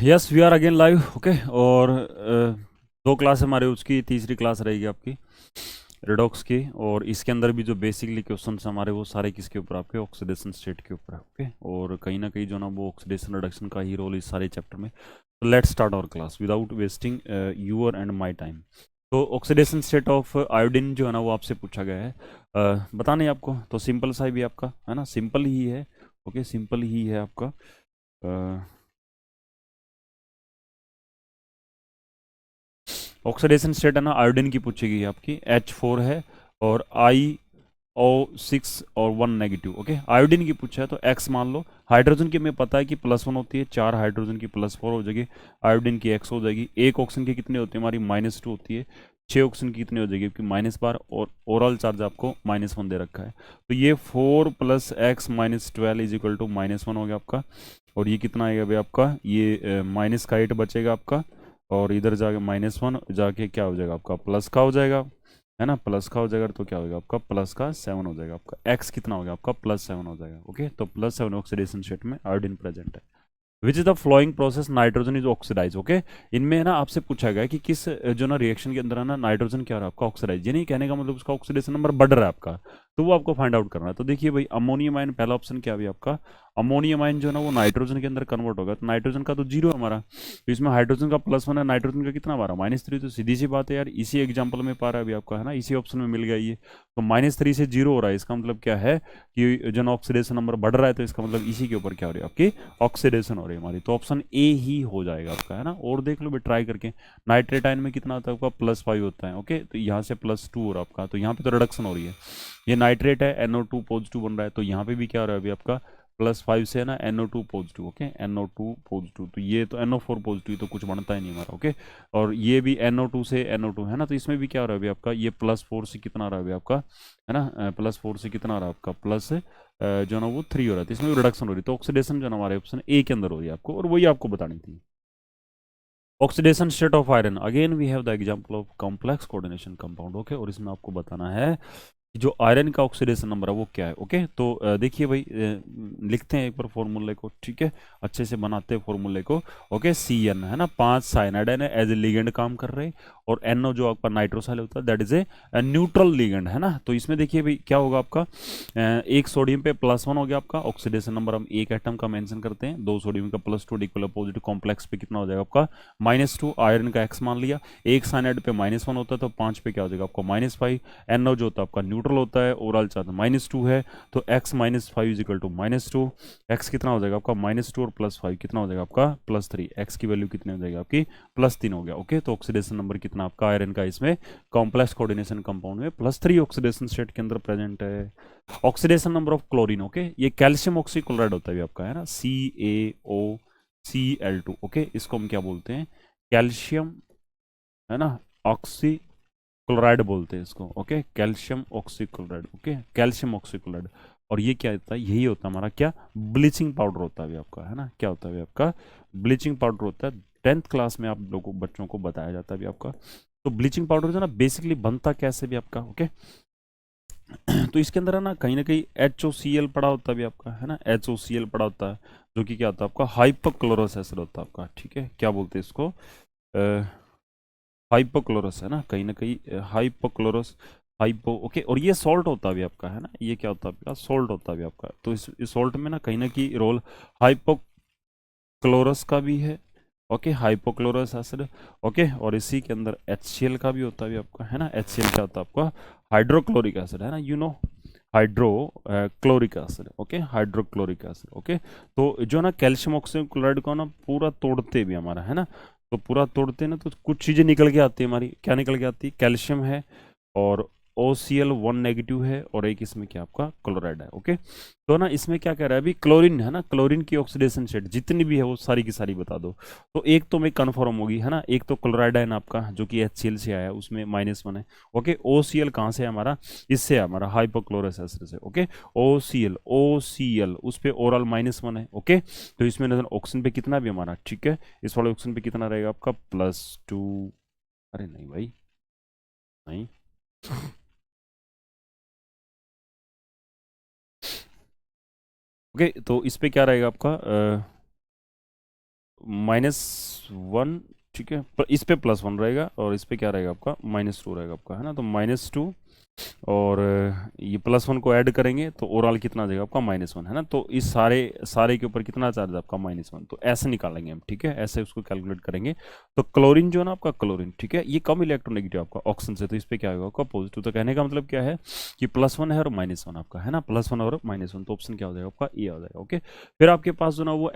Yes we are again live. Okay, और दो class हमारे उसकी तीसरी क्लास रहेगी आपकी रिडॉक्स की। और इसके अंदर भी जो बेसिकली क्वेश्चन हमारे वो सारे किसके ऊपर आपके ऑक्सीडेशन स्टेट के ऊपर है। ओके, और कहीं ना कहीं जो ना वो ऑक्सीडेशन रिडक्शन का ही रोल इस सारे चैप्टर में। तो let's start our class without wasting your and my time. तो ऑक्सीडेशन स्टेट ऑफ आयोडीन जो है ना वो आपसे पूछा गया है। बताने आपको तो सिंपल सा ही भी आपका है ना, सिंपल ही है। ओके, सिंपल ही है आपका। ऑक्सीडेशन स्टेट है ना आयोडीन की पूछी गई है आपकी, H4 है और IO6 और 1 नेगेटिव। ओके, आयोडीन की पूछा है तो X मान लो। हाइड्रोजन की हमें पता है कि +1 होती है, 4 हाइड्रोजन की +4 हो जाएगी, आयोडीन की X हो जाएगी। एक ऑक्सीजन की कितनी होती है हमारी -2 होती है, 6 ऑक्सीजन की कितनी हो जाएगी आपकी -12, और ओवरऑल चार्ज आपको -1 दे रखा है। तो ये 4 + X - 12 = -1 हो गया आपका। और ये कितना आएगा भाई आपका, ये माइनस का 8 बचेगा आपका, और इधर जाके -1 जाके क्या हो जाएगा आपका प्लस का हो जाएगा, है ना, प्लस का हो जाएगा तो क्या होगा आपका प्लस का 7 हो जाएगा आपका। एक्स कितना हो गया आपका +7 हो जाएगा। ओके, तो +7 ऑक्सीडेशन स्टेट में आयोडीन प्रेजेंट है। Which is the flowing process nitrogen is oxidise. Okay, इनमें है ना आपसे पूछा गया कि किस जो ना रिएक्शन के अंदर है ना नाइट्रोजन क्या हो रहा है आपका ऑक्सीडाइज, ये नहीं कहने का मतलब उसका ऑक्सीडेशन नंबर बढ़ रहा है आपका, तो वो आपको फाइंड आउट करना है। तो देखिए भाई, अमोनियम आयन पहला ऑप्शन क्या है आपका, अमोनियम आयन जो है ना वो नाइट्रोजन के अंदर कन्वर्ट होगा। तो नाइट्रोजन का तो जीरो है हमारा, तो इसमें हाइड्रोजन का +1 है, नाइट्रोजन का कितना हमारा -3। तो सीधी सी बात है यार, इसी एग्जाम्पल में पा रहा है अभी आपका, है ना, इसी ऑप्शन में मिल गया ये। तो -3 से 0 हो रहा है, इसका मतलब क्या है कि जो ना ऑक्सीडेशन नंबर बढ़ रहा है, तो इसका मतलब इसी के ऊपर क्या हो रही है आपकी ऑक्सीडेशन हो रही है हमारी। तो ऑप्शन ए ही हो जाएगा आपका, है ना। और देख लो भी ट्राई करके, नाइट्रेट आयन में कितना होता है आपका +5 होता है। ओके, तो यहाँ से +2 हो रहा है आपका, तो यहाँ पे तो रिडक्शन हो रही है। ये नाइट्रेट है, NO2 पॉजिटिव बन रहा है, तो यहाँ पे भी क्या हो रहा है अभी आपका +5 से है ना NO2 positive. Okay, NO2 positive, तो ये तो NO4 पॉजिटिव, तो कुछ बनता ही नहीं हमारा। ओके, और ये भी NO2 से NO2 है ना, तो इसमें भी क्या हो रहा है अभी आपका, ये +4 से कितना आ रहा है अभी आपका, है ना, +4 से कितना आ रहा है आपका जो ना वो 3 हो रहा है, तो इसमें भी रिडक्शन हो रही है। तो ऑक्सीडेशन जो ना हमारे ऑप्शन ए के अंदर हो रही है आपको, और वही आपको बतानी थी। Oxidation state of iron, again we have the example of complex coordination compound. Okay, और इसमें आपको बताना है जो आयरन का ऑक्सीडेशन नंबर है वो क्या है। ओके, तो देखिए भाई, लिखते हैं एक बार फॉर्मूले को, ठीक है, अच्छे से बनाते हैं फॉर्मूले को। ओके, CN है ना, 5 साइनाइड है एज ए लिगेंड काम कर रहे हैं, और NO जो आपका नाइट्रोसाइल होता है that is a neutral ligand, है ना। तो इसमें देखिए भाई क्या होगा आपका, एक सोडियम पे +1 हो गया आपका, ऑक्सीडेशन नंबर हम एक एटम का मेंशन करते हैं, दो सोडियम का +2 इक्वल अपोजिट कॉम्प्लेक्स पे कितना हो जाएगा आपका -2, आयरन का X मान लिया, एक साइनाइड पे -1 होता है तो 5 पे क्या हो जाएगा आपका -5, NO जो होता है आपका न्यूट्रल होता है, ओवरऑल चार्ज -2 है, तो X -5 = -2, X कितना हो जाएगा आपका -2 और +5 कितना हो जाएगा आपका +3, X की वैल्यू कितनी हो जाएगी आपकी +3 हो गया। ओके, तो ऑक्सीडेशन नंबर कितना आपका आयरन का इसमें कॉम्प्लेक्स कोऑर्डिनेशन कंपाउंड में +3 ऑक्सीडेशन स्टेट के अंदर प्रेजेंट है। Oxidation number of chlorine, okay, ये कैल्शियम ऑक्सीक्लोराइड होता है आपका, है ना, CaOCl2। ओके, इसको हम क्या बोलते हैं, कैल्शियम, है ना, ऑक्सी क्लोराइड बोलते हैं इसको। Okay, calcium oxychloride. Okay, calcium oxychloride. और ये क्या होता है, यही होता है हमारा क्या, ब्लीचिंग पाउडर होता है अभी आपका, है ना, क्या होता है अभी आपका ब्लीचिंग पाउडर होता है। 10th क्लास में आप लोगों बच्चों को बताया जाता है अभी आपका। तो ब्लीचिंग पाउडर जो ना बेसिकली बनता कैसे भी आपका। ओके, तो इसके अंदर है ना कहीं HOCl पड़ा होता है अभी आपका, है ना, HOCl पड़ा होता है, जो कि क्या होता है आपका हाइपोक्लोरस एसिड होता है आपका, ठीक है, क्या बोलते हैं इसको, हाइपोक्लोरस, है ना, कहीं हाइपोक्लोरस, हाइपो। ओके, और ये सॉल्ट होता भी आपका, है ना, ये क्या होता है आपका सॉल्ट होता भी आपका। तो इस सॉल्ट में ना कहीं रोल हाइपोक्लोरस का भी है। Okay, hypochlorous acid. ओके, और इसी के अंदर HCl का भी होता है आपका, है ना, HCl क्या होता है आपका हाइड्रोक्लोरिक एसिड, है ना, hydro chloric acid. Okay, hydrochloric acid. Okay, तो जो ना कैल्शियम ऑक्सीक्लोराइड को ना पूरा तोड़ते भी हमारा, है ना, तो पूरा तोड़ते ना तो कुछ चीज़ें निकल के आती है हमारी, क्या निकल के आती है, कैल्शियम है, और OCl1 नेगेटिव है, और एक इसमें क्या आपका क्लोराइड है। ओके, तो ना इसमें क्या कह रहा है अभी, क्लोरीन है ना, क्लोरीन की ऑक्सीडेशन स्टेट जितनी भी है वो सारी की सारी बता दो। तो एक तो में कन्फर्म होगी, है ना, एक तो क्लोराइड है ना आपका जो कि HCl से आया, उसमें -1 है। ओके, OCl कहाँ से है हमारा, इससे है हमारा हाइपोक्लोरस एसिड से। ओके, OCl उस पे ओरल -1 है। ओके, तो इसमें नजर ऑक्सीजन पे कितना भी हमारा, ठीक है, इस वाले ऑक्सीजन पे कितना रहेगा आपका +2। अरे नहीं भाई, नहीं। ओके, तो इस पे क्या रहेगा आपका -1, ठीक है, इस पे +1 रहेगा और इस पे क्या रहेगा आपका -2 रहेगा आपका, है ना। तो -2 और ये +1 को ऐड करेंगे तो ओवरऑल कितना आ जाएगा आपका -1, है ना। तो इस सारे सारे के ऊपर कितना चार्ज है आपका -1, तो ऐसे निकालेंगे हम, ठीक है, ऐसे उसको कैलकुलेट करेंगे। तो क्लोरीन जो है ना आपका, क्लोरीन, ठीक है, ये कम इलेक्ट्रोनेगेटिव आपका ऑक्सीजन से, तो इस पे क्या होगा आपका पॉजिटिव। तो कहने का मतलब क्या है कि +1 है और -1 आपका, है ना, +1 और -1, तो ऑप्शन क्या हो जाएगा आपका ए हो जाएगा। ओके, फिर आपके पास जो ना वो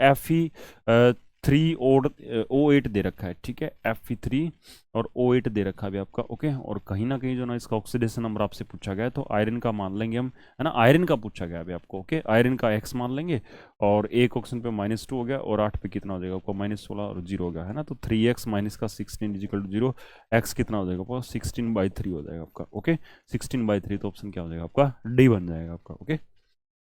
Fe3O8 दे रखा है, ठीक है, Fe3 और O8 दे रखा है अभी आपका। ओके, और कहीं ना कहीं जो ना इसका ऑक्सीडेशन नंबर आपसे पूछा गया है, तो आयरन का मान लेंगे हम, है ना, आयरन का पूछा गया अभी आपको। ओके, आयरन का x मान लेंगे और एक ऑप्शन पे -2 हो गया और 8 पे कितना हो जाएगा आपको -16 और 0 हो गया, है ना। तो 3x माइनस का 16 इजिकल टू 0, x कितना हो जाएगा आपका 16/3 हो जाएगा आपका। ओके, 16/3, तो ऑप्शन क्या हो जाएगा आपका डी बन जाएगा आपका। ओके,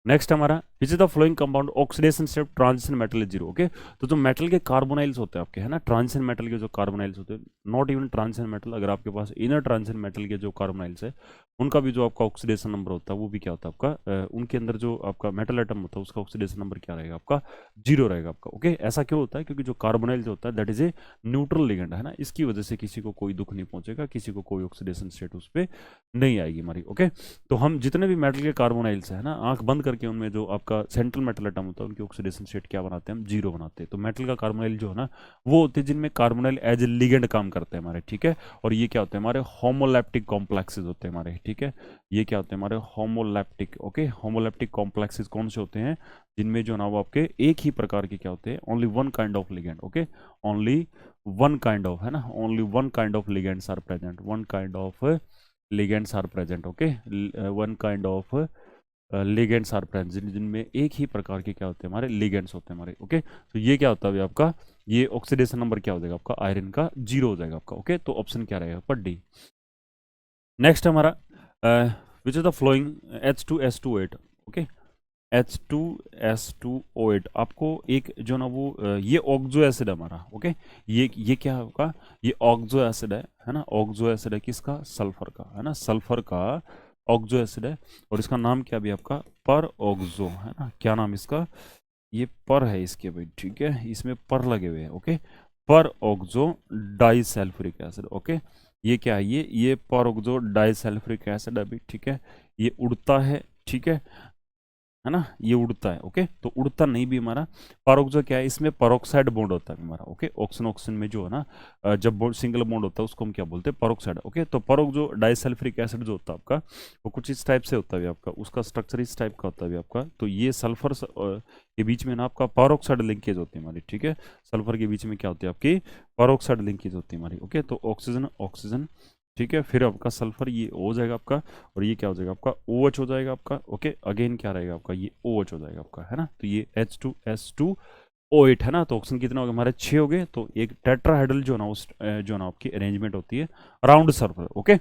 नेक्स्ट हमारा विच is the following compound oxidation step transition metal is 0। Okay, तो जो मेटल के कार्बोनाइल्स होते हैं आपके, है ना, ट्रांजिशन मेटल के जो कार्बोनाइल्स होते हैं, नॉट इवन ट्रांजिशन मेटल, अगर आपके पास इनर ट्रांजिशन मेटल के जो कार्बोनाइल्स है, उनका भी जो आपका ऑक्सीडेशन नंबर होता है वो भी क्या होता है आपका, उनके अंदर जो आपका मेटल एटम होता है उसका ऑक्सीडेशन नंबर क्या रहेगा आपका 0 रहेगा आपका। ओके, ऐसा क्यों होता है, क्योंकि जो कार्बोनाइल जो होता है that is a neutral ligand, है ना, इसकी वजह से किसी को कोई दुख नहीं पहुंचेगा, किसी को कोई ऑक्सीडेशन स्टेट उस पर नहीं आएगी हमारी। ओके, तो हम जितने भी मेटल के कार्बोनाइल्स है ना, आंख बंद करके उनमें जो आपका सेंट्रल मेटल एटम होता है उनकी ऑक्सीडेशन स्टेट क्या बनाते हैं हम 0 बनाते हैं। तो मेटल का कार्बोनाइल जो है ना वो होते हैं जिनमें कार्बोनाइल एज ए लिगेंड काम करते हैं हमारे, ठीक है। और ये क्या होते हैं हमारे होमोलैप्टिक कॉम्प्लेक्सेस होते हैं हमारे, ठीक है। ये क्या होते हैं हमारे होमोलैप्टिक। ओके, होमोलैप्टिक कॉम्प्लेक्सेस कौन से होते हैं, जिनमें जो ना वो आपके एक ही प्रकार के क्या होते हैं, only one kind of ligand. Okay, only one kind of, है ना, only one kind of ligands are present, one kind of ligands are present. Okay, one kind of ligands are present, जिनमें एक ही प्रकार के क्या होते हैं हमारे लिगेंड्स होते हैं हमारे। ओके, तो ये क्या होता है अभी आपका, ये ऑक्सीडेशन नंबर क्या हो जाएगा आपका आयरन का 0 हो जाएगा आपका। ओके, तो ऑप्शन क्या रहेगा पर डी। नेक्स्ट हमारा विच is the flowing H2S2O8। Okay, H2S2O8 आपको एक जो ना वो ये ऑक्सो एसिड है हमारा। ओके, ये क्या होगा, ये ऑक्सो एसिड है ना, ऑक्सो एसिड है किसका, सल्फर का, है ना, सल्फर का ऑक्सो एसिड है। और इसका नाम क्या भी आपका पर ऑक्सो, है ना, क्या नाम इसका, ये पर है इसके भाई, ठीक है, इसमें पर लगे हुए हैं। ओके, पर ऑक्सो डाइसल्फ्यूरिक एसिड। ओके, ये क्या है, ये पर ऑक्सो डाइसल्फ्यूरिक एसिड अभी, ठीक है, ये उड़ता है, ठीक है ना, ये उड़ता है। ओके, तो उड़ता नहीं भी हमारा, परोक्सो क्या है, इसमें परोक्साइड बॉन्ड होता है हमारा। ओके, ऑक्सीजन ऑक्सीजन में जो है ना जब सिंगल बॉन्ड होता है उसको हम क्या बोलते हैं, परोक्साइड। ओके, तो परोक्सो डाइसल्फ्यूरिक एसिड जो होता है आपका वो कुछ इस टाइप से होता है आपका, उसका स्ट्रक्चर इस टाइप का होता है आपका। तो ये सल्फर के बीच में ना आपका परोक्साइड लिंकेज होती है हमारी, ठीक है, सल्फर के बीच में क्या होती है आपकी परोक्साइड लिंकेज होती है हमारी। ओके, तो ऑक्सीजन ऑक्सीजन, ठीक है, फिर आपका सल्फर ये हो जाएगा आपका, और ये क्या हो जाएगा आपका OH हो जाएगा आपका। ओके, अगेन क्या रहेगा आपका, ये OH हो जाएगा आपका, है ना। तो ये H2S2O8 है ना, तो ऑप्शन कितना हो गया हमारे 6 हो गए। तो एक टेट्राहेड्रल जो ना उस जो ना आपकी अरेंजमेंट होती है राउंड सर्कल। ओके,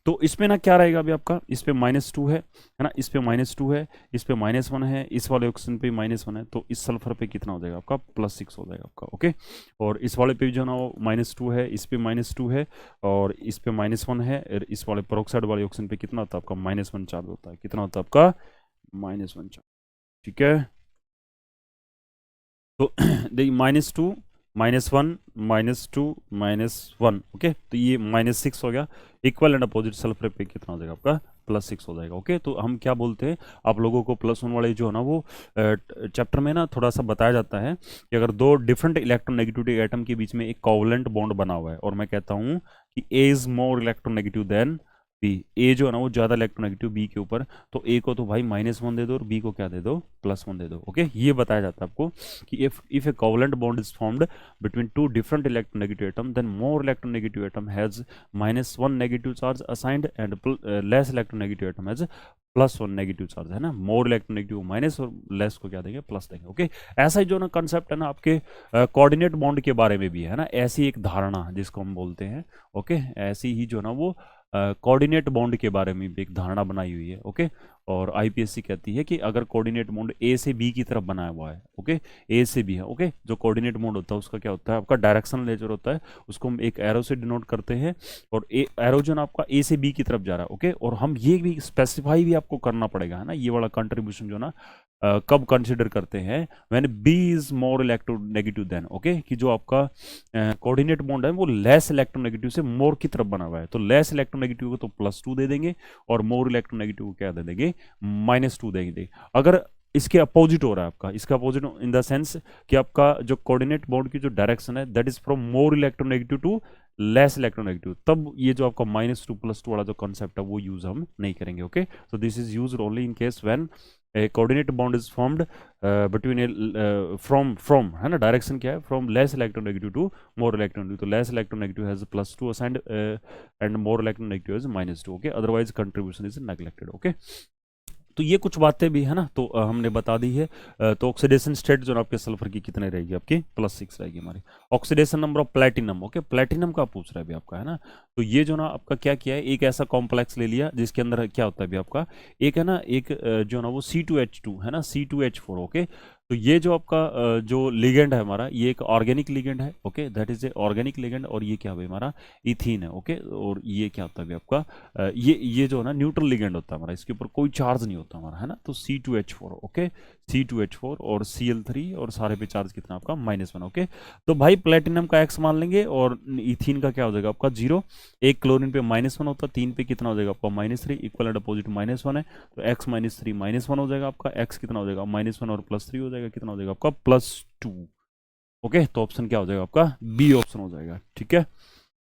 तो इसमें ना क्या रहेगा अभी आपका, इस पे -2 है ना, इस पे -2 है, इस पे -1 है, इस वाले ऑक्सीजन पे -1 है, तो इस सल्फर पे कितना हो जाएगा आपका +6 हो जाएगा आपका। ओके, और इस वाले पे जो ना वो -2 है, इस पे -2 है, और इस पे -1 है, और इस वाले पेरोक्साइड वाले ऑक्सीजन पे कितना होता है आपका -1 चार्ज होता है, कितना होता है आपका -1 चार्ज, ठीक है। तो देखिए -2 -1 -2 -1। ओके, तो ये -6 हो गया, इक्वल एंड अपोजिट सल्फर पे कितना हो जाएगा आपका +6 हो जाएगा। ओके, तो हम क्या बोलते हैं, आप लोगों को +1 वाले जो है ना वो चैप्टर में ना थोड़ा सा बताया जाता है कि अगर दो डिफरेंट इलेक्ट्रोनेगेटिविटी एटम के बीच में एक कोवलेंट बॉन्ड बना हुआ है, और मैं कहता हूँ कि A is more electronegative than B, A जो है ना वो ज्यादा इलेक्ट्रोनेगेटिव बी के ऊपर, तो ए को तो भाई -1 दे दो और बी को क्या दे दो +1 दे दो। ओके, ये बताया जाता है आपको कि if a covalent bond is formed between two different electronegative atom, then more electronegative atom has -1 negative charge assigned and less electronegative atom has +1 negative charge, है ना, मोर इलेक्ट्रोनेगेटिव माइनस और लेस को क्या देंगे प्लस देंगे। Okay, ऐसा ही जो ना कंसेप्ट है ना आपके कोऑर्डिनेट बॉन्ड के बारे में भी है ना, ऐसी एक धारणा जिसको हम बोलते हैं। ओके, ऐसी ही जो ना वो कोऑर्डिनेट बॉन्ड के बारे में भी एक धारणा बनाई हुई है। ओके, और आईपीएससी कहती है कि अगर कोऑर्डिनेट बॉन्ड ए से बी की तरफ बनाया हुआ है, ओके, ए से बी है, ओके, जो कोऑर्डिनेट बॉन्ड होता है उसका क्या होता है आपका डायरेक्शनल नेचर होता है, उसको हम एक एरो से डिनोट करते हैं, और एरो जो ना आपका ए से बी की तरफ जा रहा है। ओके, और हम ये भी स्पेसिफाई भी आपको करना पड़ेगा, है ना, ये वाला कंट्रीब्यूशन जो ना कब कंसिडर करते हैं, when B is more electronegative then, okay, कि जो आपका कोऑर्डिनेट बॉन्ड है वो लेस इलेक्ट्रोनेगेटिव से मोर की तरफ बना हुआ है, तो लेस इलेक्ट्रोनेगेटिव को तो +2 दे देंगे और मोर इलेक्ट्रोनेगेटिव को क्या दे देंगे, -2 देंगे। अगर इसके अपोजिट हो रहा है आपका, इसका अपोजिट इन द सेंस कि आपका जो कोऑर्डिनेट बॉन्ड की जो डायरेक्शन है that is from more electronegative to less electronegative, तब ये जो आपका -2 + 2 वाला जो कॉन्सेप्ट है वो यूज हम नहीं करेंगे, okay. So this is use only in case when a coordinate bond is formed between A from है ना, डायरेक्शन क्या है, from less electronegative to more electronegative, तो less electronegative has +2 assigned and more electronegative has -2, okay, otherwise contribution is neglected, okay. तो ये कुछ बातें भी है ना, तो हमने बता दी है। तो ऑक्सीडेशन स्टेट जो आपके सल्फर की कितने रहेगी, आपकी +6 रहेगी हमारी। Oxidation number of platinum, okay, platinum का पूछ रहा है अभी आपका, है ना। तो ये जो ना आपका क्या किया है, एक ऐसा कॉम्प्लेक्स ले लिया जिसके अंदर क्या होता है अभी आपका, एक है ना, एक जो ना वो C2H2 है ना, C2H4, ओके। तो ये जो आपका जो लिगेंड है हमारा, ये एक ऑर्गेनिक लिगेंड है, okay, that is a organic ligand, और ये क्या है हमारा इथीन है, ओके। और ये क्या होता है अभी आपका, ये जो है ना न्यूट्रल लिगेंड होता है हमारा, इसके ऊपर कोई चार्ज नहीं होता हमारा, है ना। तो C2H4, ओके, C2H4 और Cl3, और सारे पे चार्ज कितना आपका -1, ओके। तो भाई प्लेटिनम का x मान लेंगे और इथीन का क्या हो जाएगा आपका 0, एक क्लोरीन पे -1 होता है, 3 पे कितना हो जाएगा आपका -3, इक्वल एंड अपोजिट -1 है, तो x -3 -1 हो जाएगा आपका, x कितना हो जाएगा -1 और +3 हो जाएगा, कितना हो जाएगा आपका +2, ओके। तो ऑप्शन क्या हो जाएगा आपका, बी ऑप्शन हो जाएगा, ठीक है।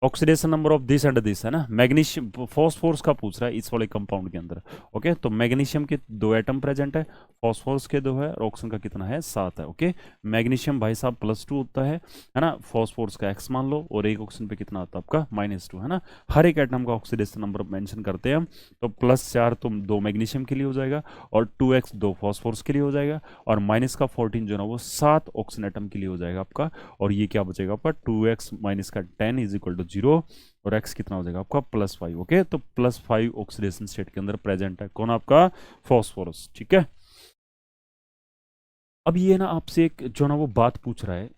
Oxidation number of this and this है ना, मैग्नीशियम फॉस्फोरस का पूछ रहा है इस वाले कंपाउंड के अंदर, ओके। तो मैग्नीशियम के 2 एटम प्रेजेंट है, फॉस्फोरस के 2 है, और ऑक्सीजन का कितना है 7 है, ओके। मैग्नीशियम भाई साहब +2 होता है ना, फॉस्फोरस का x मान लो, और एक ऑक्सीजन पे कितना आता है आपका -2, है ना। हर एक एटम का ऑक्सीडेशन नंबर मेंशन करते हैं हम, तो +4 तो 2 मैग्नीशियम के लिए हो जाएगा, और 2x 2 फॉस्फोरस के लिए हो जाएगा, और -14 जो ना वो 7 ऑक्सीजन एटम के लिए हो जाएगा आपका, और ये क्या बचेगा आपका 2x - 10 = 0, और x कितना हो जाएगा आपका +5, ओके। तो +5 ऑक्सीडेशन स्टेट के अंदर प्रेजेंट है कौन, आपका फॉस्फोरस, ठीक है। अब ये ना आपसे एक जो ना वो बात पूछ रहा है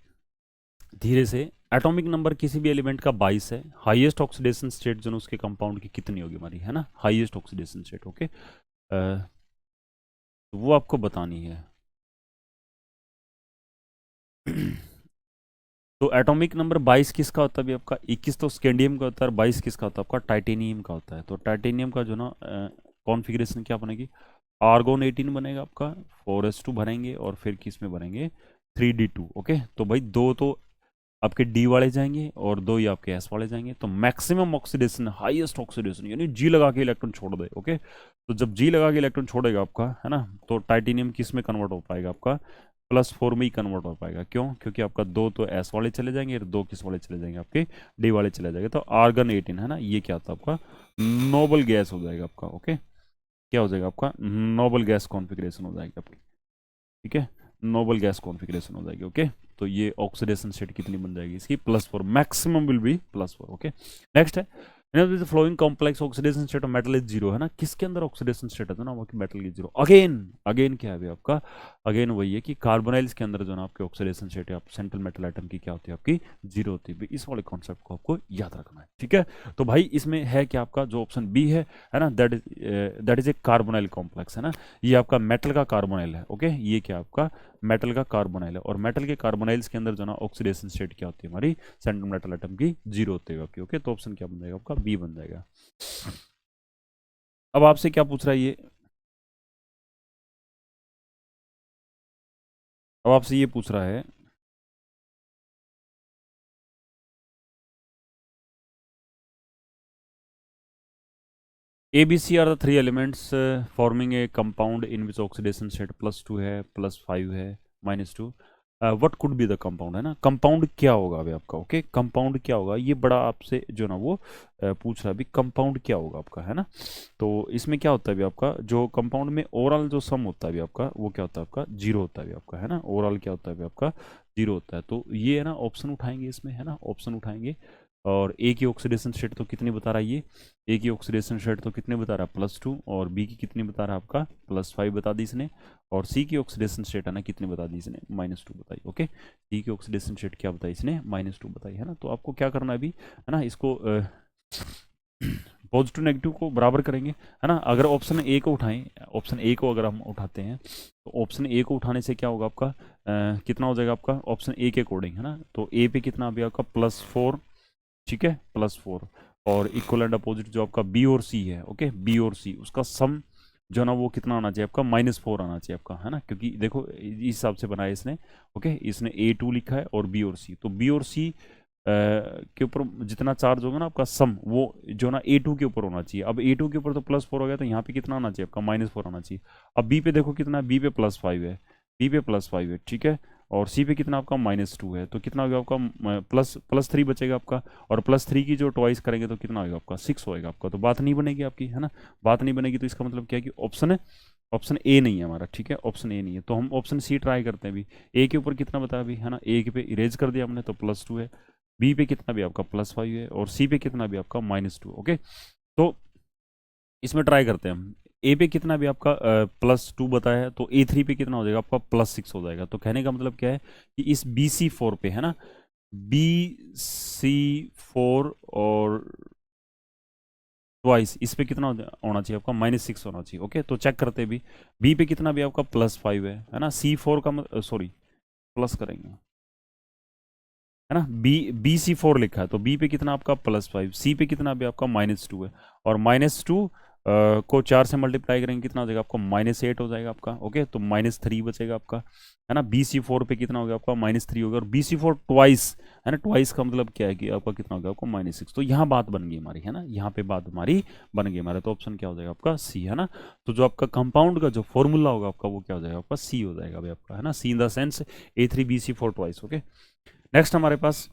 धीरे से, एटॉमिक नंबर किसी भी एलिमेंट का 22 है, हाईएस्ट ऑक्सीडेशन स्टेट जो ना उसके कंपाउंड की कितनी होगी हमारी, है ना, हाईएस्ट ऑक्सीडेशन स्टेट, ओके। वो आपको बतानी है। तो एटॉमिक नंबर 22 किसका होता है अभी आपका, 21 तो स्कैंडियम का होता है, और 22 किसका होता है आपका टाइटेनियम का होता है। तो टाइटेनियम का जो ना कॉन्फ़िगरेशन क्या बनेगी, आर्गोन 18 बनेगा आपका, 4s2 भरेंगे, और फिर किस में भरेंगे 3d2, ओके। तो भाई दो तो आपके डी वाले जाएंगे और दो ही आपके एस वाले जाएंगे, तो मैक्सिमम ऑक्सीडेशन, हाईएस्ट ऑक्सीडेशन, यानी जी लगा के इलेक्ट्रॉन छोड़ दे, ओके। तो जब जी लगा के इलेक्ट्रॉन छोड़ेगा आपका, है ना, तो टाइटेनियम किस में कन्वर्ट हो पाएगा आपका, +4 में ही कन्वर्ट हो पाएगा, क्यों, क्योंकि आपका दो तो एस वाले चले जाएंगे और दो किस वाले चले जाएंगे, आपके डी वाले चले जाएंगे। तो आर्गन 18 है ना, ये क्या होता है आपका नोबल गैस हो जाएगा आपका, ओके। क्या हो जाएगा आपका नोबल गैस कॉन्फ़िगरेशन हो जाएगी आपकी, ठीक है, नोबल गैस कॉन्फ़िगरेशन हो जाएगी, ओके। तो ये ऑक्सीडेशन स्टेट कितनी बन जाएगी इसकी, +4, maximum will be +4, okay. Next है following complex oxidation state of metal is 0, है ना, किसके अंदर ऑक्सीडेशन स्टेट है ना वो मेटल की 0, अगेन अगेन क्या है आपका, अगेन वही है कि कार्बोनाइल्स के अंदर जो ना आपके ऑक्सीडेशन स्टेट है आप सेंट्रल मेटल आइटम की क्या होती है आपकी 0 होती है, इस वाले कॉन्सेप्ट को आपको याद रखना है, ठीक है। तो भाई इसमें है कि आपका जो ऑप्शन बी है ना, that is a carbonyl complex, है ना, ये आपका मेटल का कार्बोनाइल है, ओके। ये क्या आपका मेटल का कार्बोनाइल है, और मेटल के कार्बोनाइल्स के अंदर जो ना ऑक्सीडेशन स्टेट क्या होती है हमारी सेंट्रल मेटल एटम की 0 होती है आपकी, ओके। तो ऑप्शन क्या बन जाएगा आपका बी बन जाएगा। अब आपसे क्या पूछ रहा है ये, अब आपसे ये पूछ रहा है ABC are the 3 elements forming a compound in which oxidation state +2 है, +5 है, -2, what could be the compound, है ना, कंपाउंड क्या होगा अभी आपका, ओके। कंपाउंड क्या होगा, ये बड़ा आपसे जो ना वो पूछ रहा है अभी, कंपाउंड क्या होगा आपका, है ना। तो इसमें क्या होता है अभी आपका, जो कंपाउंड में ओवरऑल जो सम होता है अभी आपका, वो क्या होता है आपका 0 होता है अभी आपका, है ना, ओवरऑल क्या होता है अभी आपका 0 होता है। तो ये है ना ऑप्शन उठाएंगे इसमें, है ना, ऑप्शन उठाएंगे, और ए की ऑक्सीडेशन स्टेट तो कितनी बता रहा है ये, ए की ऑक्सीडेशन स्टेट तो कितने बता रहा है +2, और बी की कितनी बता रहा है आपका +5 बता दी इसने, और सी की ऑक्सीडेशन स्टेट है ना कितनी बता दी इसने -2 बताई, ओके। सी की ऑक्सीडेशन स्टेट क्या बताई इसने -2 बताई, है ना। तो आपको क्या करना है अभी, है ना, इसको पॉजिटिव नेगेटिव को बराबर करेंगे, है ना। अगर ऑप्शन ए को उठाएं, ऑप्शन ए को अगर हम उठाते हैं तो ऑप्शन ए को उठाने से क्या होगा आपका, कितना हो जाएगा आपका ऑप्शन ए के अकॉर्डिंग, है ना। तो ए पे कितना अभी आपका +4, ठीक है, +4। और इक्वल एंड अपोजिट जो आपका बी और सी है, ओके, बी और सी उसका सम जो ना वो कितना आना चाहिए आपका -4 आना चाहिए आपका, है ना। क्योंकि देखो इस हिसाब से बनाया इसने, ओके, इसने A2 लिखा है और बी और सी, तो बी और सी के ऊपर जितना चार्ज होगा ना आपका सम, वो जो ना A2 के ऊपर होना चाहिए। अब A2 के ऊपर तो +4 हो गया, तो यहाँ पे कितना आना चाहिए आपका -4 आना चाहिए। अब बी पे देखो कितना है, बी पे +5 है, बी पे +5 है, ठीक है। और सी पे कितना आपका -2 है, तो कितना होगा आपका +3 बचेगा आपका। और +3 की जो ट्वाइस करेंगे तो कितना होगा आपका 6 होएगा आपका, तो बात नहीं बनेगी आपकी, है ना। बात नहीं बनेगी तो इसका मतलब क्या है कि ऑप्शन ए नहीं है हमारा, ठीक है, ऑप्शन ए नहीं है। तो हम ऑप्शन सी ट्राई करते हैं अभी। ए के ऊपर कितना बताया अभी, है ना, ए के पे इरेज कर दिया हमने तो +2 है, बी पे कितना भी आपका +5 है, और सी पे कितना भी आपका -2, ओके। तो इसमें ट्राई करते हैं हम। ए पे कितना भी आपका +2 बताया है, तो A3 पे कितना हो जाएगा आपका +6 हो जाएगा। तो कहने का मतलब क्या है कि इस BC4 पे, है ना, BC4 और ट्वाइस इस पे कितना होना चाहिए आपका -6 होना चाहिए, ओके। तो चेक करते हैं भी, बी पे कितना भी आपका +5 है ना। C4 का सॉरी प्लस करेंगे, है ना, BC4 लिखा है, तो बी पे कितना आपका +5, सी पे कितना भी आपका -2 है। और -2 को 4 से मल्टीप्लाई करेंगे कितना हो जाएगा आपका -8 हो जाएगा आपका, ओके। तो -3 बचेगा आपका, है ना। BC4 पे कितना हो गया आपका -3 हो गया, और BC4 ट्वाइस, है ना, ट्वाइस का मतलब क्या है कि आपका कितना हो गया आपको -6। तो यहाँ बात बन गई हमारी, है ना, यहाँ पे बात हमारी बन गई हमारा। तो ऑप्शन क्या हो जाएगा आपका सी, है ना। तो जो आपका कंपाउंड का जो फॉर्मूला होगा आपका वो क्या हो जाएगा आपका सी हो जाएगा भाई आपका, है ना, see in the sense A3BC4 twice, okay. Next हमारे पास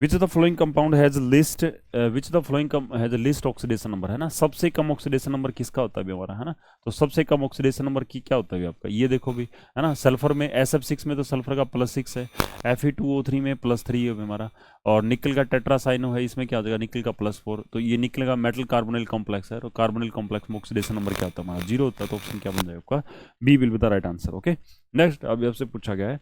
which the following compound has list, which the following has list oxidation number, है ना। सबसे कम ऑक्सीडेशन नंबर किसका होता है भी हमारा, है ना। तो सबसे कम ऑक्सीडेशन नंबर की क्या होता है आपका, ये देखो भी, है ना। सल्फर में SF6 में तो सल्फर का +6 है, Fe2O3 में +3 है हमारा। और निकल का टेट्रासाइनो है, इसमें क्या हो जाएगा निकल का +4। तो ये निकल का मेटल कार्बोनिल कॉम्प्लेक्स है, और कार्बोनिल कॉम्प्लेक्स में ऑक्सीडेशन नंबर क्या होता है हमारा 0 होता है। तो ऑप्शन क्या बन जाएगा आपका B will be the right answer, okay. Next अभी आपसे पूछा गया है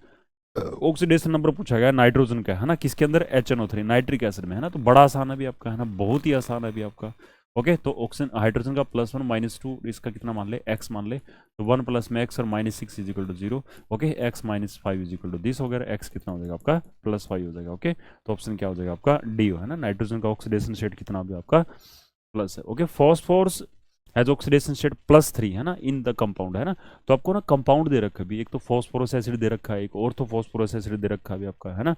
ऑक्सीडेशन नंबर पूछा गया नाइट्रोजन का, है ना, किसके अंदर HNO3 नाइट्रिक एसिड में, है ना। तो बड़ा आसान है भी आपका, है ना, बहुत ही आसान है भी आपका, ओके। तो ऑक्सीजन हाइड्रोजन का +1 -2 इसका कितना मान ले x मान ले, तो 1 प्लस में x और -6 = 0, ओके। x -5 = दिस हो गया, x कितना हो जाएगा आपका +5 हो जाएगा, ओके। तो ऑप्शन क्या हो जाएगा आपका डी, है ना, नाइट्रोजन का ऑक्सीडेशन स्टेट कितना भी आपका प्लस है, okay. Phosphorus has oxidation state +3, है ना, इन द कंपाउंड, है ना। तो आपको ना कंपाउंड दे रखा है भी, एक तो फॉस्फोरस एसिड दे रखा है, एक ऑर्थो फॉस्फोरस एसिड दे रखा है भी आपका, है ना।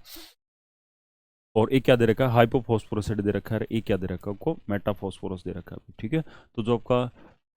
और एक क्या दे रखा है हाइपोफॉस्फोरस एसिड दे रखा है, एक क्या दे रखा है आपको मेटाफॉस्फोरस दे रखा है, ठीक है। तो जो आपका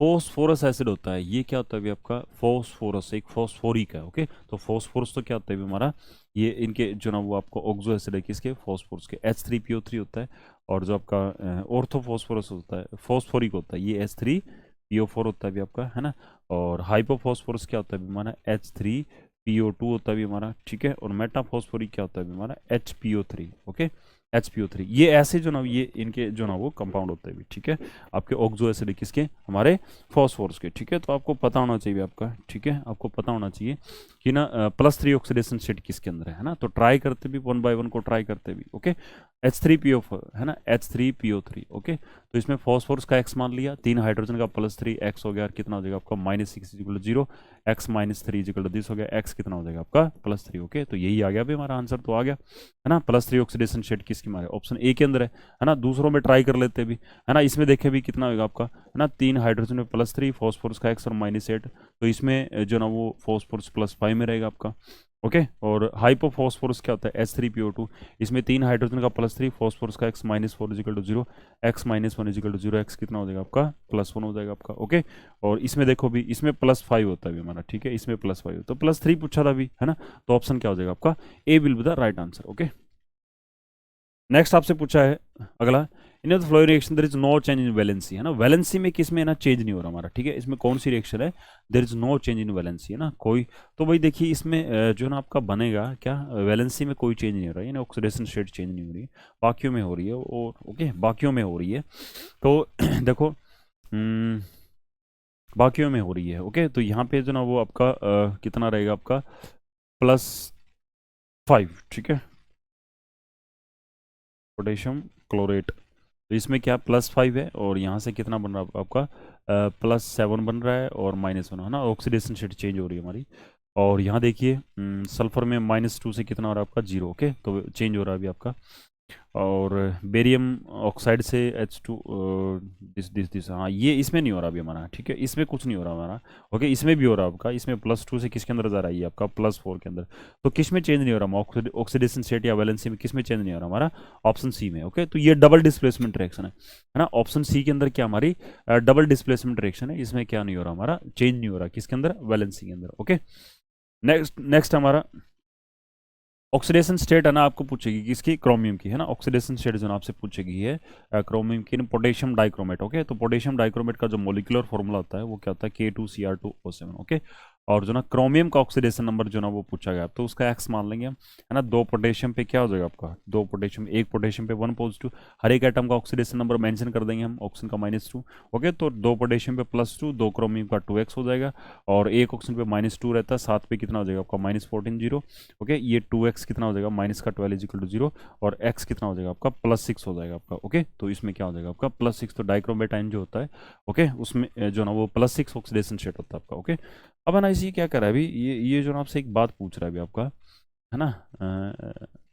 फॉस्फोरस एसिड होता है ये क्या होता है भी आपका फॉस्फोरस, एक फॉस्फोरिक है, ओके। तो फॉस्फोरस तो क्या होता है भी हमारा, ये इनके जो ना वो आपको ऑक्सो एसिड है किसके फॉस्फोरस के, H3PO3 होता है। और जो आपका ऑर्थोफॉस्फोरस होता है फॉस्फोरिक होता है ये H3PO4 होता है भी आपका, है ना। और हाइपोफॉस्फोरस क्या होता है भी हमारा H3PO2 होता है भी हमारा, ठीक है। और मेटाफॉस्फोरिक क्या होता है भी हमारा HPO3, ओके, HPO3। ये ऐसे जो ना ये इनके जो ना वो कंपाउंड होते हैं भी, ठीक है। आपके ऑक्सो एसिड किसके हमारे फॉस्फोरस के, ठीक है। तो आपको पता होना चाहिए आपका, ठीक है, आपको पता होना चाहिए कि ना +3 ऑक्सीडेशन स्टेट किसके अंदर है ना। तो ट्राई करते भी 1 बाय 1 को ट्राई करते भी, ओके। H3PO4 है ना, H3PO3, ओके। तो इसमें फॉस्फोरस का x मान लिया, 3 हाइड्रोजन का +3 x हो गया, कितना हो जाएगा आपका -6 = 0, x -3 = दिस हो गया, x कितना हो जाएगा आपका +3, ओके। तो यही आ गया भी हमारा आंसर तो आ गया, है ना। +3 ऑक्सीडेशन स्टेट किसकी हमारे ऑप्शन ए के अंदर है ना। दूसरों में ट्राई कर लेते भी, है ना। इसमें देखे भी कितना होगा आपका, है ना, 3 हाइड्रोजन में +3 फॉस्फोरस का x और -8, तो इसमें जो ना वो फॉस्फोरस +5 में रहेगा आपका, ओके। और हाइपोफॉस्फोरस क्या होता है H3PO2, इसमें 3 हाइड्रोजन का +3 फॉस्फोरस का x -4 = 0, x -1 = 0, x कितना हो जाएगा आपका +1 हो जाएगा आपका, ओके। और इसमें देखो भी इसमें +5 होता है भी हमारा, ठीक है, इसमें +5 तो +3 पूछा था भी, है ना। तो ऑप्शन क्या हो जाएगा आपका A will be the right answer, okay. Next आपसे पूछा है अगला, in the following reaction there is no change in valency, है ना। वैलेंसी में किस में ना चेंज नहीं हो रहा हमारा, ठीक है। इसमें कौन सी रिएक्शन है there is no change in valency, है ना, कोई। तो भाई देखिए इसमें जो ना आपका बनेगा क्या, वैलेंसी में कोई चेंज नहीं हो रहा है, यानी ऑक्सीडेशन स्टेट चेंज नहीं हो रही है, बाकियों में हो रही है, और ओके बाकियों में हो रही है। तो देखो बाकियों में हो रही है, ओके। तो यहाँ पे जो ना वो आपका कितना रहेगा आपका 5, ठीक है, पोटेशियम क्लोरेट। तो इसमें क्या +5 है और यहाँ से कितना बन रहा है आपका +7 बन रहा है और -1 है ना, ऑक्सीडेशन स्टेट चेंज हो रही है हमारी। और यहाँ देखिए सल्फर में -2 से कितना हो रहा है आपका 0, ओके, तो चेंज हो रहा है अभी आपका। और बेरियम ऑक्साइड से H2 दिस हाँ, ये इसमें नहीं हो रहा अभी हमारा, ठीक है, इसमें कुछ नहीं हो रहा हमारा। ओके, इसमें भी हो रहा है आपका, इसमें +2 से किसके अंदर जा रहा है ये आपका +4 के अंदर। तो किस में चेंज नहीं हो रहा ऑक्सीडेशन स्टेट या वैलेंसी में, किस में चेंज नहीं हो रहा हमारा, ऑप्शन सी में। ओके, तो ये डबल डिस्प्लेसमेंट रिएक्शन है ना, ऑप्शन सी के अंदर क्या हमारी डबल डिस्प्लेसमेंट रिएक्शन है, इसमें क्या नहीं हो रहा हमारा, चेंज नहीं हो रहा किसके अंदर, वैलेंसी के अंदर। ओके, नेक्स्ट नेक्स्ट हमारा ऑक्सीडेशन स्टेट है ना, आपको पूछेगी किसकी, क्रोमियम की है ना, ऑक्सीडेशन स्टेट जो ना आपसे पूछेगी है क्रोमियम की, पोटेशियम डाइक्रोमेट। ओके, तो पोटेशियम डाइक्रोमेट का जो मोलिकुलर फॉर्मूला होता है वो क्या होता है, K2Cr2O7। ओके, और जो ना क्रोमियम का ऑक्सीडेशन नंबर जो ना वो पूछा गया, तो उसका एक्स मान लेंगे हम, है ना। 2 पोटेशियम पे क्या हो जाएगा आपका, 2 पोटेशियम, 1 पोटेशियम पे 1 पॉजिटिव, हर एक एटम का ऑक्सीडेशन नंबर मेंशन कर देंगे हम, ऑक्सीजन का -2। ओके, तो 2 पोटेशियम पे +2, 2 क्रोमियम का 2x हो जाएगा, और एक ऑक्सीजन पे -2 रहता है, 7 पे कितना हो जाएगा आपका -14 0। ओके, ये 2x कितना हो जाएगा, माइनस का 12 = 0, और x कितना हो जाएगा आपका +6 हो जाएगा आपका। ओके, तो इसमें क्या हो जाएगा आपका +6, तो डाइक्रोमेट आयन जो होता है, ओके, उसमें जो ना वो +6 ऑक्सीडेशन स्टेट होता है आपका। ओके, अब है ना, इसी क्या कर रहा है अभी, ये जो ना आपसे एक बात पूछ रहा है अभी आपका, है ना,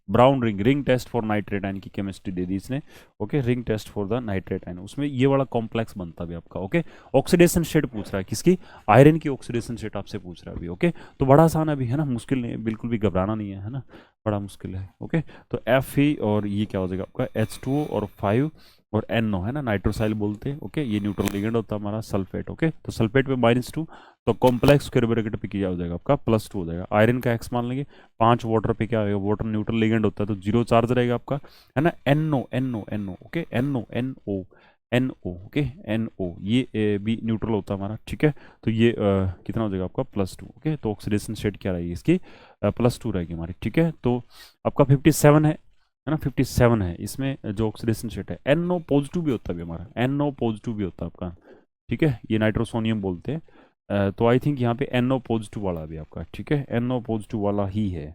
brown ring test for nitrate ion की केमिस्ट्री दे दी इसने। Okay, ring test for the nitrate ion, उसमें ये वाला कॉम्प्लेक्स बनता है आपका। ओके, ऑक्सीडेशन स्टेट पूछ रहा है किसकी, आयरन की ऑक्सीडेशन स्टेट आपसे पूछ रहा है अभी। ओके, तो बड़ा आसान है अभी, है ना, मुश्किल नहीं है, बिल्कुल भी घबराना नहीं है ना, बड़ा मुश्किल है। ओके, तो Fe और ये क्या हो जाएगा आपका H2O और 5 और NO, है ना, नाइट्रोसाइल बोलते हैं। ओके, ये न्यूट्रल लिगेंड होता है हमारा सल्फेट। ओके, तो सल्फेट पे -2, तो कॉम्प्लेक्स स्क्वायर ब्रैकेट पे किया हो जाएगा आपका +2 हो जाएगा। आयरन का एक्स मान लेंगे, 5 वाटर पे क्या होगा, वाटर न्यूट्रल लिगेंड होता है तो 0 चार्ज रहेगा आपका, है ना। NO, okay, NO, okay, NO ये भी न्यूट्रल होता है हमारा, ठीक है। तो ये कितना हो जाएगा आपका +2। ओके, तो ऑक्सीडेशन स्टेट क्या रहेगी इसकी, +2 रहेगी हमारी, ठीक है। तो आपका 57 है ना, 57 है इसमें जो ऑक्सीडेशन स्टेट है। NO पॉजिटिव भी होता है अभी हमारा, NO पॉजिटिव भी होता है आपका, ठीक है, ये नाइट्रोसोनियम बोलते हैं। तो आई थिंक यहाँ पे NO पॉजिटिव वाला भी आपका, ठीक है, NO पॉजिटिव वाला ही है।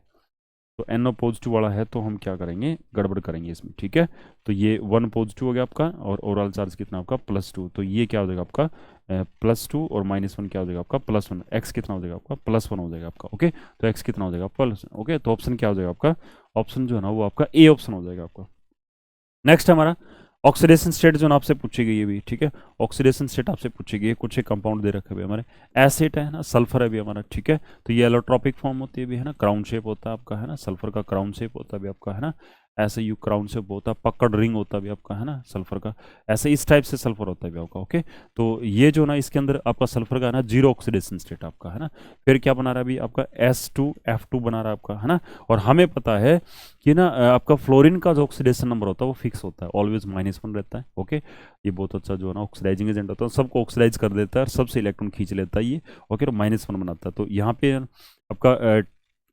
तो NO पॉजिटिव वाला है तो हम क्या करेंगे, गड़बड़ करेंगे इसमें, ठीक है। तो ये 1 पॉजिटिव हो गया आपका, और ओवरऑल चार्ज कितना आपका +2, तो ये क्या हो जाएगा आपका +2 और -1 क्या हो जाएगा आपका +1, x कितना हो जाएगा आपका +1 हो जाएगा आपका। ओके, तो x कितना हो जाएगा +1। ओके, तो ऑप्शन क्या हो जाएगा आपका, ऑप्शन जो है ना वो आपका ए ऑप्शन हो जाएगा आपका। नेक्स्ट हमारा ऑक्सीडेशन स्टेट जो ना आपसे पूछी गई है भी, ठीक है, ऑक्सीडेशन स्टेट आपसे पूछी गई है, कुछ एक कंपाउंड दे रखे हुए हमारे, एसिड है ना, सल्फर है भी हमारा, ठीक है। तो ये एलोट्रॉपिक फॉर्म होती है भी, है ना, क्राउन शेप होता है आपका, है ना, सल्फर का क्राउन शेप होता है भी आपका, है ना, ऐसे यू क्राउन शेप होता है, पकड़ रिंग होता है भी आपका, है ना, सल्फर का, ऐसे इस टाइप से सल्फर होता है भी आपका। ओके, तो ये जो ना इसके अंदर आपका सल्फर का है ना 0 ऑक्सीडेशन स्टेट आपका, है ना। फिर क्या बना रहा है अभी आपका S2F2 बना रहा है आपका, है ना। और हमें पता है कि ना आपका फ्लोरीन का जो ऑक्सीडेशन नंबर होता है वो फिक्स होता है, ऑलवेज -1 रहता है। ओके, ये बहुत अच्छा जो है ना ऑक्सीडाइजिंग एजेंट होता है, सबको ऑक्सीडाइज कर देता है और सबसे इलेक्ट्रॉन खींच लेता है ये। ओके, तो -1 बनाता है, तो यहाँ पे आपका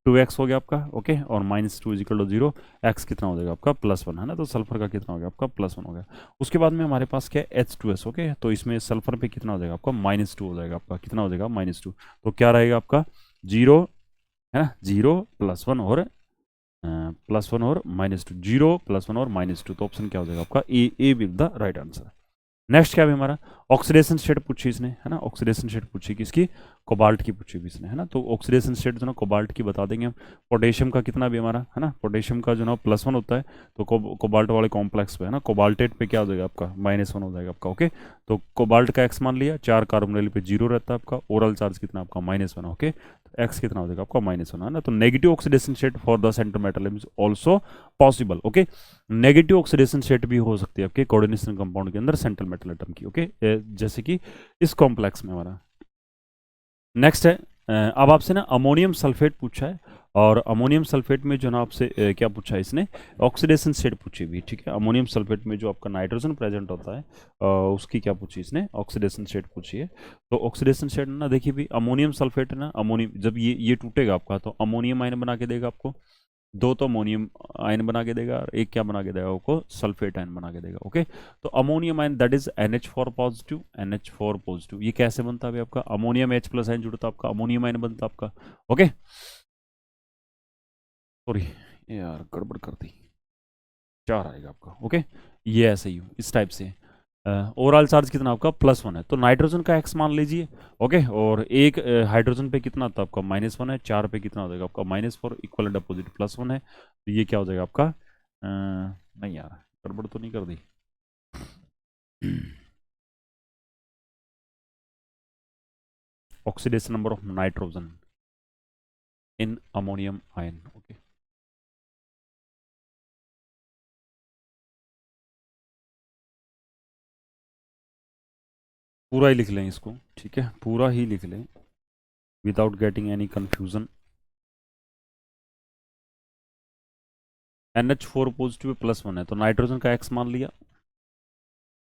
2x हो गया आपका। ओके, और -2 = 0, x कितना हो जाएगा आपका +1, है ना। तो सल्फर का कितना हो गया आपका +1 हो गया। उसके बाद में हमारे पास क्या है H2S। ओके, तो इसमें सल्फर पे कितना हो जाएगा आपका -2 हो जाएगा आपका, कितना हो जाएगा -2, तो क्या रहेगा आपका 0, है ना, 0 +1 और +1 और -2, 0 +1 और -2, तो ऑप्शन क्या हो जाएगा आपका A will the right answer. Next क्या है हमारा, ऑक्सीडेशन स्टेट पूछी इसने, है ना, ऑक्सीडेशन स्टेट पूछी किसकी, कोबाल्ट की पूछी भी इसने, है ना। तो ऑक्सीडेशन स्टेट जो ना कोबाल्ट की बता देंगे हम। पोटेशियम का कितना भी हमारा, है ना, पोटेशियम का जो ना +1 होता है, तो कोबाल्ट वाले कॉम्प्लेक्स पे, है ना, कोबाल्टेट पे क्या हो जाएगा आपका -1 हो जाएगा आपका। ओके, तो कोबाल्ट का एक्स मान लिया, 4 कार्बोनिल पे 0 रहता है आपका, ओरल चार्ज कितना आपका -1। ओके, तो एक्स कितना हो जाएगा आपका -1, है ना। तो negative oxidation state for the centre metal is also possible. Okay, negative oxidation state भी हो सकती है आपके कोऑर्डिनेशन कंपाउंड के अंदर सेंट्रल मेटल एटम की। ओके, जैसे कि इस कॉम्प्लेक्स में हमारा नेक्स्ट है अब आपसे ना अमोनियम सल्फेट पूछा है, और अमोनियम सल्फेट में जो ना आपसे क्या पूछा है इसने, ऑक्सीडेशन स्टेट पूछी हुई, ठीक है। अमोनियम सल्फेट में जो आपका नाइट्रोजन प्रेजेंट होता है उसकी क्या पूछी इसने, ऑक्सीडेशन स्टेट पूछी है। तो ऑक्सीडेशन स्टेट ना देखिए भी, अमोनियम सल्फेट है ना, अमोनियम जब ये टूटेगा आपका तो अमोनियम आयन बना के देगा आपको, 2 तो अमोनियम आयन बना के देगा और एक क्या बना के देगा आपको, सल्फेट आयन बना के देगा। ओके, तो ammonium ion that is NH4 positive, NH4 positive, ये कैसे बनता है आपका, अमोनियम H+ आयन जुड़ता है आपका, अमोनियम आयन बनता है आपका। ओके, सॉरी यार, गड़बड़ कर दी, 4 आएगा आपका। ओके, ये ऐसे ही इस टाइप से। ओवरऑल चार्ज कितना आपका +1 है, तो नाइट्रोजन का एक्स मान लीजिए। ओके, और एक हाइड्रोजन पे कितना था आपका -1 है, 4 पे कितना हो जाएगा आपका -4, इक्वल एंड अपोजिट +1 है, तो ये क्या हो जाएगा आपका नहीं यार, गड़बड़ तो नहीं कर दी। Oxidation number of nitrogen in ammonium ion. Okay, पूरा ही लिख लें इसको, ठीक है, पूरा ही लिख लें without getting any confusion. NH4 positive +1 है, तो नाइट्रोजन का एक्स मान लिया,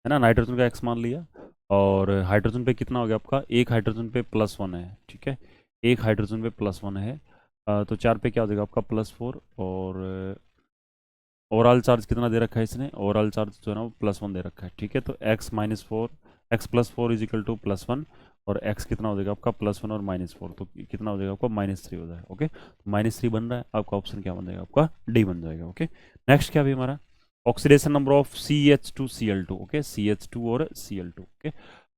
है ना, नाइट्रोजन का एक्स मान लिया। और हाइड्रोजन पे कितना हो गया आपका, एक हाइड्रोजन पे +1 है, ठीक है, एक हाइड्रोजन पे +1 है। तो 4 पे क्या हो जाएगा आपका +4। और ओवरऑल चार्ज कितना दे रखा है इसने, ओवरऑल चार्ज जो है ना वो +1 दे रखा है, ठीक है, तो x-4, x+4 is equal to +1, और x कितना हो जाएगा आपका +1 और -4, तो कितना हो जाएगा आपका -3 हो जाएगा। ओके, तो -3 बन रहा है आपका, ऑप्शन क्या बन जाएगा आपका, डी बन जाएगा। ओके, नेक्स्ट क्या भी हमारा, oxidation number of CH2Cl2। Okay, CH2 और Cl2। ओके,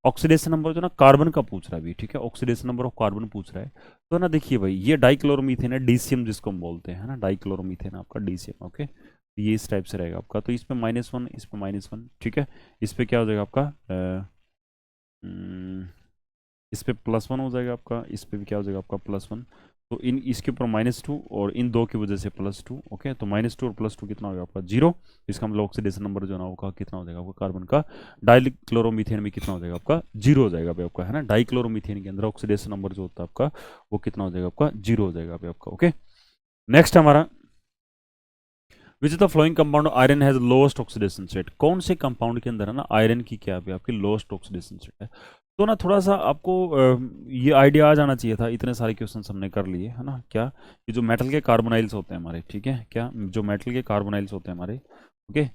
ऑक्सीडेशन नंबर जो ना कार्बन का पूछ रहा है अभी, ठीक है, ऑक्सीडेशन नंबर ऑफ कार्बन पूछ रहा है। तो ना देखिए भाई, ये डाइक्लोरोमीथेन है, डीसीएम जिसको हम बोलते हैं, है ना, डाइक्लोरोमीथेन आपका डीसीएम। ओके, ये इस टाइप से रहेगा आपका, तो इस पे -1, इस पे -1, ठीक है, इस पे क्या हो जाएगा आपका अम, इस पे +1 हो जाएगा आपका, इस पे भी क्या हो जाएगा आपका +1, तो इन इसके ऊपर -2 और इन दो की वजह से +2। ओके, तो -2 और +2 कितना हो गया आपका 0, इसका मतलब ऑक्सीडेशन नंबर जो ना होगा कितना हो जाएगा आपका कार्बन का, डाइक्लोरोमीथेन में कितना हो जाएगा आपका 0 हो जाएगा भाई आपका, है ना, डाइक्लोरोमीथेन के अंदर ऑक्सीडेशन नंबर जो होता है आपका वो कितना हो जाएगा आपका 0 हो जाएगा भाई आपका। ओके, नेक्स्ट हमारा, विच is the following compound iron has lowest oxidation state, कौन से कंपाउंड के अंदर है ना आयरन की क्या है आपकी लोएस्ट ऑक्सीडेशन स्टेट है। तो ना थोड़ा सा आपको ये आइडिया आ जाना चाहिए था, इतने सारे क्वेश्चन हमने कर लिए, है ना, क्या ये जो मेटल के कार्बोनाइल्स होते हैं हमारे, ठीक है, क्या जो मेटल के कार्बोनाइल्स होते हैं हमारे, ओके,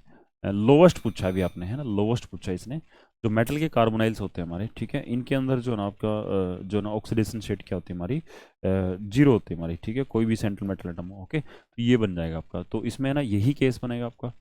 लोवेस्ट पूछा है अभी आपने, है ना, लोवेस्ट पूछा है इसने, जो मेटल के कार्बोनाइल्स होते हैं हमारे, ठीक है, इनके अंदर जो ना आपका जो ना ऑक्सीडेशन स्टेट क्या होती है हमारी 0 होती है हमारी, ठीक है, कोई भी सेंट्रल मेटल एटम हो। ओके, तो ये बन जाएगा आपका, तो इसमें ना यही केस बनेगा आपका,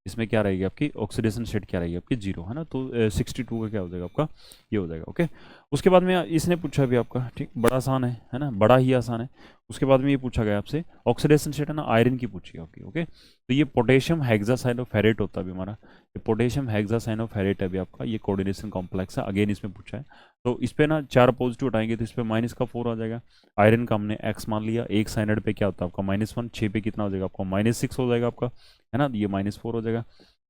इसमें क्या रहेगी आपकी ऑक्सीडेशन स्टेट क्या रहेगी आपकी 0, है ना, तो 62 का क्या हो जाएगा आपका, ये हो जाएगा। ओके, उसके बाद में इसने पूछा भी आपका, ठीक, बड़ा आसान है ना, बड़ा ही आसान है। उसके बाद में ये पूछा गया आपसे ऑक्सीडेशन स्टेट है ना आयरन की पूछी है आपकी। ओके, तो ये पोटेशियम हेक्सासाइनोफेरेट होता है अभी हमारा, ये पोटेशियम हेक्सासाइनोफेरेट है अभी आपका, ये कोऑर्डिनेशन कॉम्प्लेक्स है, अगेन इसमें पूछा है। तो इस पे ना 4 पॉजिटिव उठाएंगे तो इस पे -4 आ जाएगा। आयरन का हमने एक्स मान लिया, एक साइनाइड पे क्या होता है आपका -1, 6 पे कितना हो जाएगा आपका -6 हो जाएगा आपका, है ना, ये -4 हो जाएगा,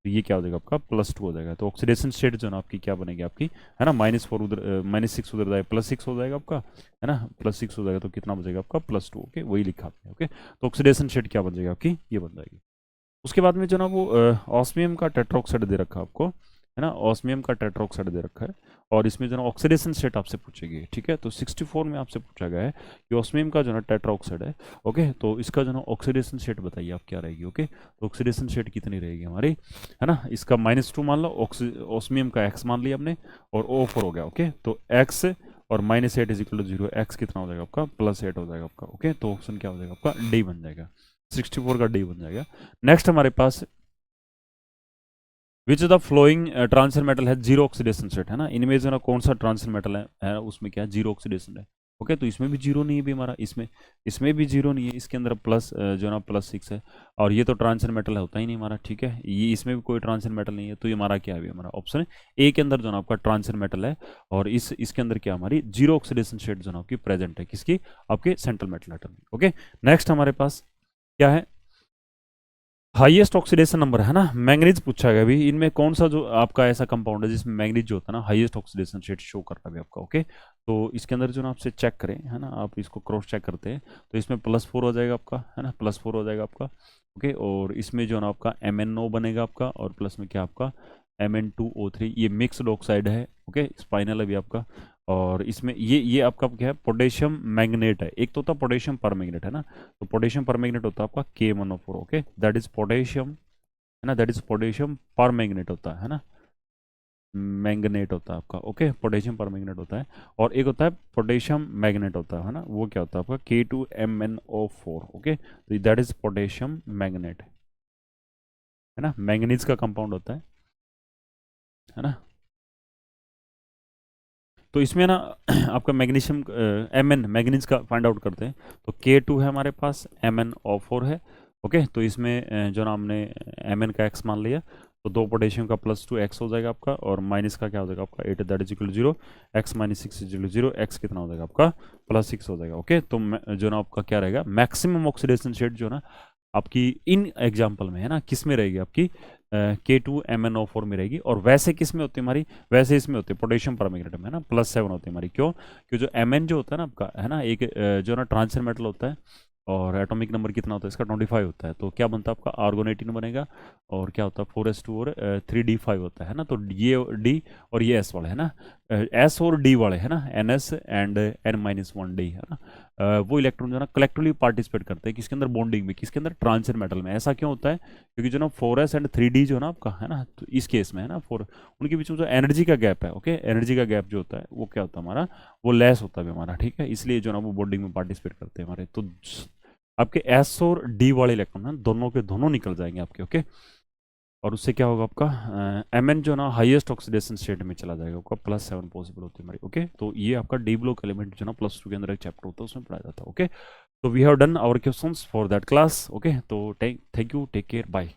तो ये क्या हो जाएगा आपका +2 हो जाएगा। तो ऑक्सीडेशन स्टेट जो है ना आपकी क्या बनेगी आपकी, है ना, -4 उधर -6 उधर जाएगा, +6 हो जाएगा आपका, है ना, +6 हो जाएगा, तो कितना बचेगा आपका +2। ओके, वही लिखा आपने। ओके, तो ऑक्सीडेशन स्टेट क्या बन जाएगा आपकी, ये बन जाएगी। उसके बाद में जो ना वो ऑस्मियम का टेट्राऑक्साइड दे रखा है आपको, है ना, ऑस्मियम का टेट्राऑक्साइड दे रखा है, और इसमें जो ना ऑक्सीडेशन स्टेट आपसे पूछेगी, ठीक है, तो 64 में आपसे पूछा गया है कि ऑस्मियम का जो ना टेट्राऑक्साइड है। ओके, तो इसका जो ना ऑक्सीडेशन स्टेट बताइए आप क्या रहेगी। ओके, तो ऑक्सीडेशन स्टेट कितनी रहेगी हमारी, है ना, इसका -2 मान लो, ऑस्मियम का एक्स मान लिया हमने, और O4 हो गया। ओके, तो एक्स और -8 इज इक्वल टू 0, एक्स कितना हो जाएगा आपका +8 हो जाएगा आपका। ओके, तो ऑप्शन क्या हो जाएगा आपका डी बन जाएगा, 64 का डी बन जाएगा। नेक्स्ट हमारे पास, which the following transfer metal है जीरो ऑक्सीडेशन स्टेट, है ना, इनमें जो ना कौन सा ट्रांसफर मेटल है उसमें क्या है जीरो ऑक्सीडेशन है। ओके, तो इसमें भी जीरो नहीं है भी हमारा, इसमें इसमें भी जीरो नहीं है, इसके अंदर प्लस जो ना +6 है, और ये तो ट्रांसफर मेटल होता ही नहीं हमारा, ठीक है, ये इसमें भी कोई ट्रांसफर मेटल नहीं है, तो ये हमारा क्या है हमारा ऑप्शन ए के अंदर जो ना आपका ट्रांसफर मेटल है, और इसके अंदर क्या हमारी जीरो ऑक्सीडेशन स्टेट जो ना आपकी प्रेजेंट है, किसकी, आपके सेंट्रल मेटल एटम में। ओके, नेक्स्ट हमारे पास क्या है, हाईएस्ट ऑक्सीडेशन नंबर, है ना, मैंगनीज पूछा गया अभी, इनमें कौन सा जो आपका ऐसा कंपाउंड है जिसमें मैंगनीज जो होता है ना हाईएस्ट ऑक्सीडेशन स्टेट शो कर रहा है अभी आपका। ओके, तो इसके अंदर जो ना आपसे चेक करें, है ना, आप इसको क्रॉस चेक करते हैं, तो इसमें +4 हो जाएगा आपका, है ना, +4 हो जाएगा आपका। ओके, और इसमें जो ना आपका MnO बनेगा आपका, और प्लस में क्या आपका Mn2O3, ये मिक्सड ऑक्साइड है। ओके, स्पाइनल है भी आपका, और इसमें ये आपका क्या है, पोटेशियम मैग्नेट है, एक तो होता है पोटेशियम पर मैग्नेट, है ना, तो पोटेशियम पर मैग्नेट होता है आपका K1O4। Okay, that is potassium, है ना, दैट इज पोटेशियम पर मैग्नेट होता है ना, मैंगनेट होता है आपका, ओके, पोटेशियम पर मैंगनेट होता है। और एक होता है पोटेशियम मैग्नेट होता है ना, वो क्या होता है आपका K2MnO4, ओके, तो दैट इज पोटेशियम मैग्नेट, है ना, मैंगनीज का कंपाउंड होता है ना। तो इसमें ना आपका मैग्नीशियम Mn मैग्नीज का फाइंड आउट करते हैं। तो K2 है हमारे पास, MnO4 है, ओके, तो इसमें जो ना हमने Mn का x मान लिया, तो 2 पोटेशियम का +2 x हो जाएगा आपका, और माइनस का क्या हो जाएगा आपका 8 that is equal 0, x minus 6 is equal 0, x कितना हो जाएगा आपका +6 हो जाएगा, ओके। तो जो ना आपका क्या रहेगा, मैक्सिमम ऑक्सीडेशन स्टेट जो ना आपकी इन एग्जाम्पल में है ना, किस में रहेगी आपकी K2MnO4 में रहेगी। और वैसे किस में होती है हमारी, वैसे इसमें होती है पोटेशियम परमैंगनेट में, है ना, +7 होती है हमारी। क्यों? क्योंकि जो Mn जो होता है ना आपका, है ना, एक जो ना ट्रांजिशन मेटल होता है, और एटॉमिक नंबर कितना होता है इसका 25 होता है, तो क्या बनता है आपका आर्गोन 18 बनेगा, और क्या होता है 4s2 और 3d5 होता है ना। तो ये D और ये S वाले है ना, S और D वाले है ना, NS एंड N-1D है ना, वो इलेक्ट्रॉन जो है ना कलेक्टिवली पार्टिसिपेट करते हैं किसके अंदर, बॉन्डिंग में, किसके अंदर, ट्रांजिशन मेटल में। ऐसा क्यों होता है? क्योंकि जो ना 4s एंड 3d जो है ना आपका, है ना, तो इस केस में है ना 4, उनके बीच में जो एनर्जी का गैप है, ओके, एनर्जी का गैप जो होता है वो क्या होता है हमारा, वो लेस होता है हमारा, ठीक है, इसलिए जो ना वो बॉन्डिंग में पार्टिसिपेट करते हैं हमारे। तो आपके एस और डी वाले इलेक्ट्रॉन है दोनों के दोनों निकल जाएंगे आपके, ओके। और उससे क्या होगा आपका Mn जो ना हाईएस्ट ऑक्सीडेशन स्टेट में चला जाएगा, आपका +7 पॉसिबल होती है हमारी, ओके। तो ये आपका डी ब्लॉक एलिमेंट जो ना +2 के अंदर एक चैप्टर होता है उसमें पढ़ाया जाता है, ओके। तो we have done our questions for that class, okay. तो thank you, take care, bye.